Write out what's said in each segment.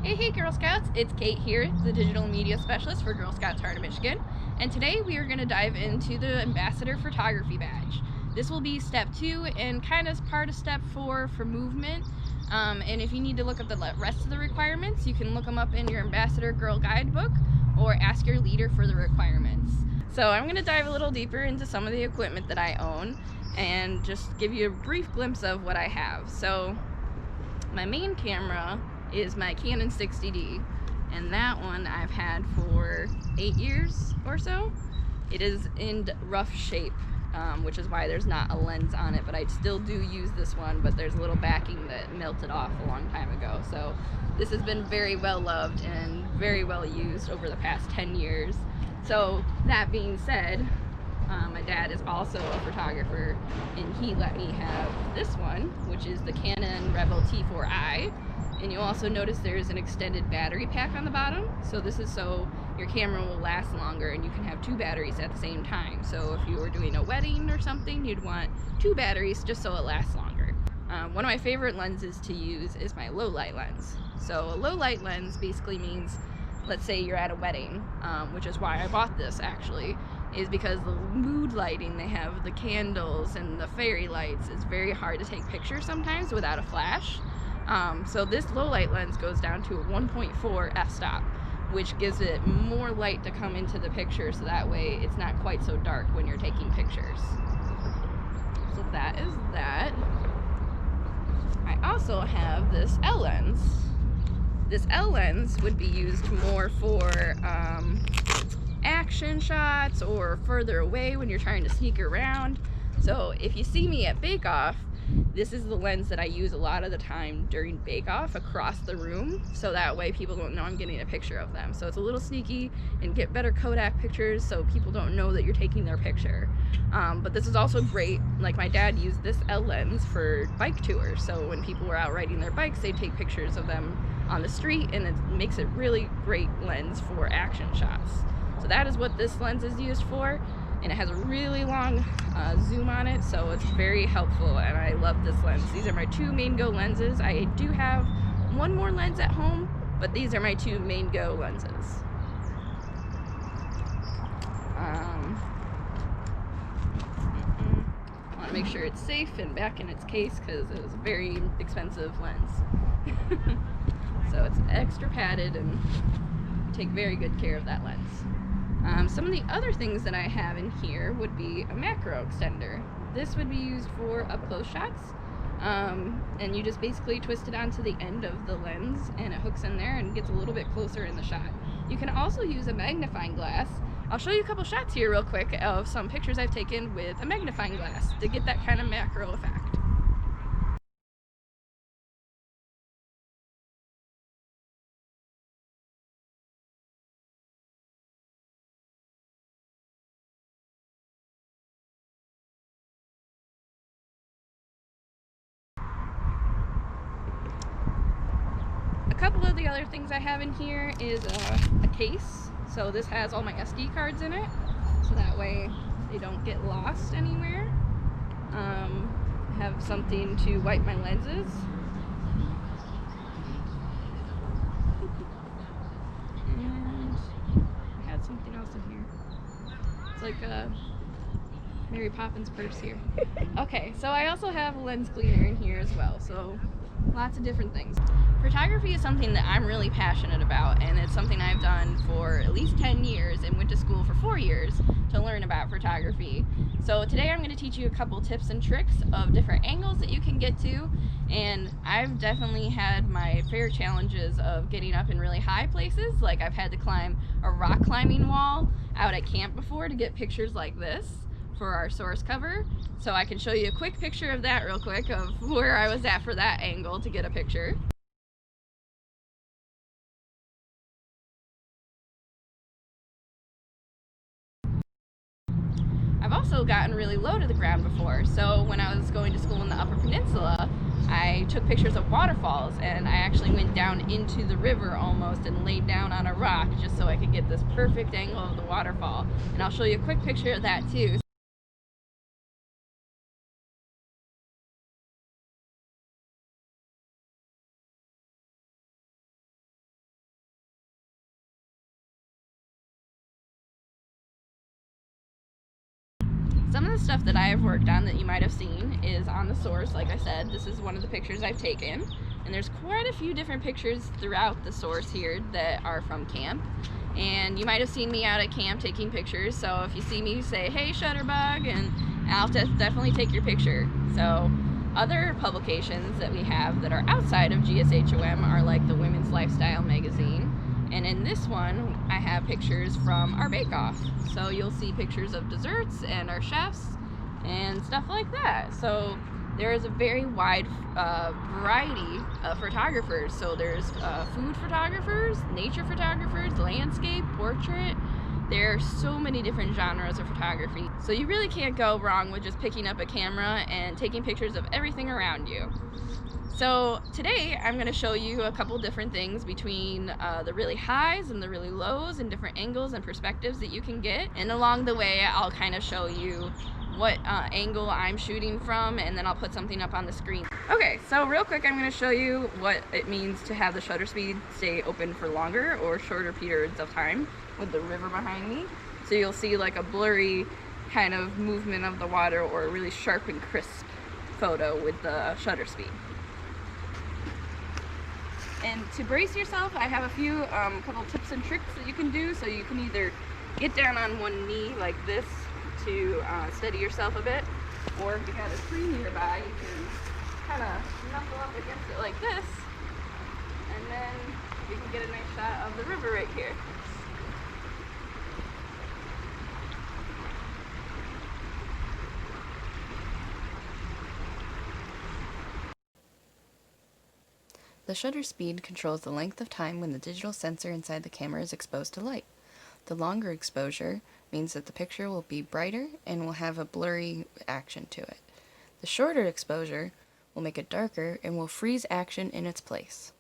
Hey Girl Scouts, it's Kate here, the digital media specialist for Girl Scouts Heart of Michigan, and today we are going to dive into the Ambassador Photography Badge. This will be step 2 and kind of part of step 4 for movement, and if you need to look up the rest of the requirements, you can look them up in your Ambassador Girl Guidebook or ask your leader for the requirements. So I'm going to dive a little deeper into some of the equipment that I own and just give you a brief glimpse of what I have. So my main camera is my Canon 60D, and that one I've had for 8 years or so. It is in rough shape, which is why there's not a lens on it, but I still do use this one, but there's a little backing that melted off a long time ago. So this has been very well loved and very well used over the past 10 years. So that being said, my dad is also a photographer, and he let me have this one, which is the Canon Rebel T4i. And you'll also notice there's an extended battery pack on the bottom. So this is so your camera will last longer and you can have 2 batteries at the same time. So if you were doing a wedding or something, you'd want 2 batteries just so it lasts longer. One of my favorite lenses to use is my low light lens. So a low light lens basically means, let's say you're at a wedding, which is why I bought this actually, is because the mood lighting, they have the candles and the fairy lights, it's very hard to take pictures sometimes without a flash. So this low light lens goes down to a 1.4 f-stop, which gives it more light to come into the picture, so that way it's not quite so dark when you're taking pictures. So that is that. I also have this L lens. This L lens would be used more for action shots or further away when you're trying to sneak around. So if you see me at Bake Off, this is the lens that I use a lot of the time during Bake Off across the room, so that way people don't know I'm getting a picture of them. So it's a little sneaky and get better Kodak pictures so people don't know that you're taking their picture. But this is also great, like my dad used this L lens for bike tours, so when people were out riding their bikes, they'd take pictures of them on the street, and it makes it really great lens for action shots. So that is what this lens is used for, and it has a really long zoom on it, so it's very helpful, and I love this lens. These are my 2 main go lenses. I do have one more lens at home, but these are my 2 main go lenses. I want to make sure it's safe and back in its case because it was a very expensive lens. So it's extra padded and take very good care of that lens. Some of the other things that I have in here would be a macro extender. This would be used for up-close shots, and you just basically twist it onto the end of the lens and it hooks in there and gets a little bit closer in the shot. You can also use a magnifying glass. I'll show you a couple shots here real quick of some pictures I've taken with a magnifying glass to get that kind of macro effect. A couple of the other things I have in here is a case. So this has all my SD cards in it, so that way they don't get lost anywhere. I have something to wipe my lenses. And I had something else in here. It's like a Mary Poppins purse here. Okay, so I also have a lens cleaner in here as well, so lots of different things. Photography is something that I'm really passionate about, and it's something I've done for at least 10 years and went to school for 4 years to learn about photography. So today I'm going to teach you a couple tips and tricks of different angles that you can get to, and I've definitely had my fair challenges of getting up in really high places. Like I've had to climb a rock climbing wall out at camp before to get pictures like this for our source cover. So I can show you a quick picture of that real quick of where I was at for that angle to get a picture. I've also gotten really low to the ground before. So when I was going to school in the Upper Peninsula, I took pictures of waterfalls, and I actually went down into the river almost and laid down on a rock just so I could get this perfect angle of the waterfall. And I'll show you a quick picture of that too. Some of the stuff that I have worked on that you might have seen is on the source. Like I said, this is one of the pictures I've taken, and there's quite a few different pictures throughout the source here that are from camp. And you might have seen me out at camp taking pictures, so if you see me, say, hey Shutterbug, and I'll definitely take your picture. So other publications that we have that are outside of GSHOM are like the Women's Lifestyle magazine, and in this one I have pictures from our bake-off. So you'll see pictures of desserts and our chefs and stuff like that. So there is a very wide variety of photographers. So there's food photographers, nature photographers, landscape, portrait. There are so many different genres of photography. So you really can't go wrong with just picking up a camera and taking pictures of everything around you. So today I'm going to show you a couple different things between the really highs and the really lows and different angles and perspectives that you can get. And along the way I'll kind of show you what angle I'm shooting from, and then I'll put something up on the screen. Okay, so real quick I'm going to show you what it means to have the shutter speed stay open for longer or shorter periods of time with the river behind me. So you'll see like a blurry kind of movement of the water or a really sharp and crisp photo with the shutter speed. And to brace yourself, I have a few couple tips and tricks that you can do. So you can either get down on one knee like this to steady yourself a bit, or if you got a tree nearby, you can kind of knuckle up against it like this, and then you can get a nice shot of the river right here. The shutter speed controls the length of time when the digital sensor inside the camera is exposed to light. The longer exposure means that the picture will be brighter and will have a blurry action to it. The shorter exposure will make it darker and will freeze action in its place.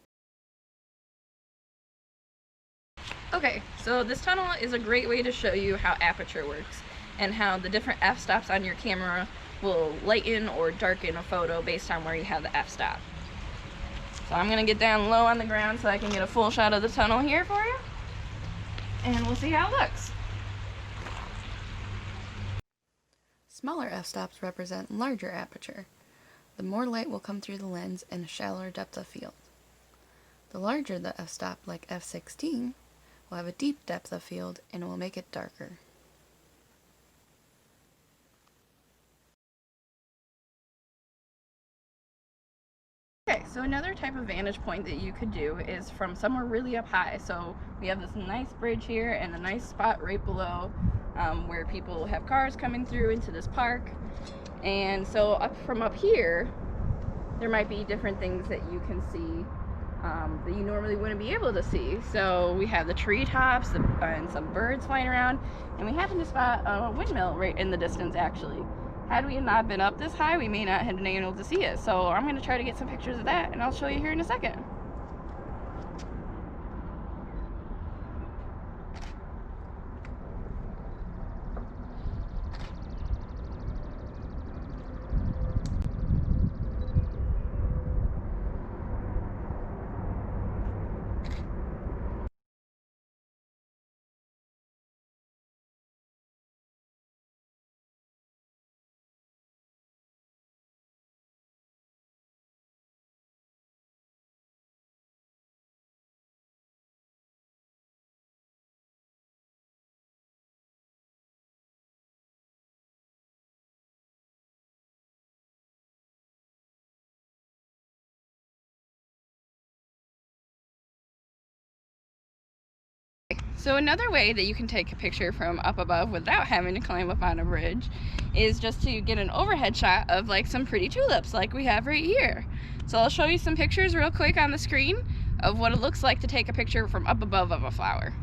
Okay, so this tunnel is a great way to show you how aperture works and how the different f-stops on your camera will lighten or darken a photo based on where you have the f-stop. So I'm going to get down low on the ground so I can get a full shot of the tunnel here for you, and we'll see how it looks. Smaller f-stops represent larger aperture. The more light will come through the lens and a shallower depth of field. The larger the f-stop, like f16, will have a deep depth of field and will make it darker. Okay, so another type of vantage point that you could do is from somewhere really up high. So we have this nice bridge here and a nice spot right below where people have cars coming through into this park. And so from up here, there might be different things that you can see that you normally wouldn't be able to see. So we have the treetops and some birds flying around, and we happen to spot a windmill right in the distance actually. Had we not been up this high, we may not have been able to see it. So I'm going to try to get some pictures of that, and I'll show you here in a second. So another way that you can take a picture from up above without having to climb up on a bridge is just to get an overhead shot of like some pretty tulips like we have right here. So I'll show you some pictures real quick on the screen of what it looks like to take a picture from up above of a flower.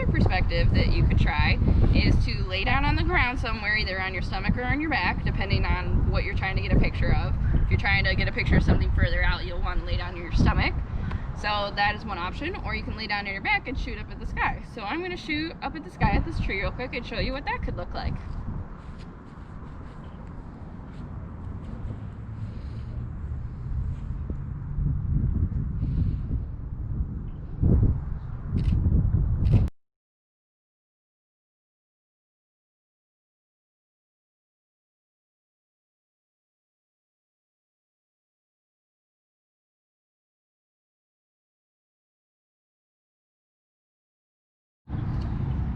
another perspective that you could try is to lay down on the ground somewhere, either on your stomach or on your back, depending on what you're trying to get a picture of. If you're trying to get a picture of something further out, you'll want to lay down on your stomach. So that is one option, or you can lay down on your back and shoot up at the sky. So I'm going to shoot up at the sky at this tree real quick and show you what that could look like.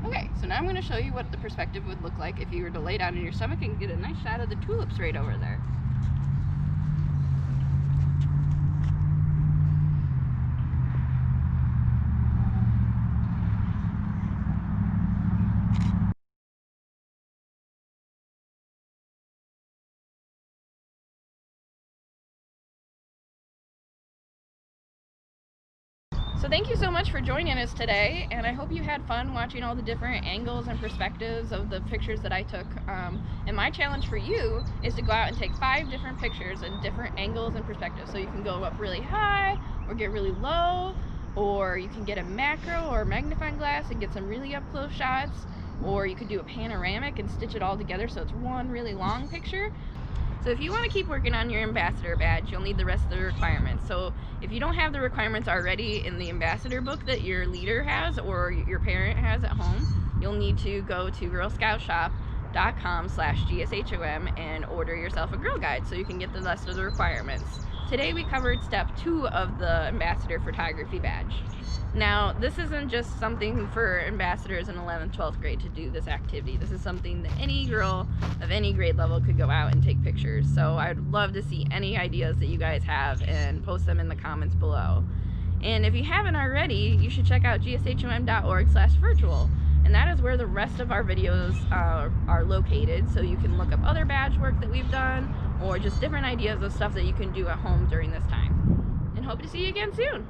Okay, so now I'm going to show you what the perspective would look like if you were to lay down on your stomach and get a nice shot of the tulips right over there. So thank you so much for joining us today, and I hope you had fun watching all the different angles and perspectives of the pictures that I took. And my challenge for you is to go out and take 5 different pictures in different angles and perspectives. So you can go up really high, or get really low, or you can get a macro or magnifying glass and get some really up close shots, or you could do a panoramic and stitch it all together so it's one really long picture. So if you want to keep working on your ambassador badge, you'll need the rest of the requirements. So if you don't have the requirements already in the ambassador book that your leader has or your parent has at home, you'll need to go to girlscoutshop.com/gshom and order yourself a Girl Guide so you can get the rest of the requirements. Today we covered step 2 of the ambassador photography badge. Now, this isn't just something for ambassadors in 11th, 12th grade to do this activity. This is something that any girl of any grade level could go out and take pictures. So I'd love to see any ideas that you guys have and post them in the comments below. And if you haven't already, you should check out gshom.org/virtual. And that is where the rest of our videos are located, so you can look up other badge work that we've done, or just different ideas of stuff that you can do at home during this time. And hope to see you again soon.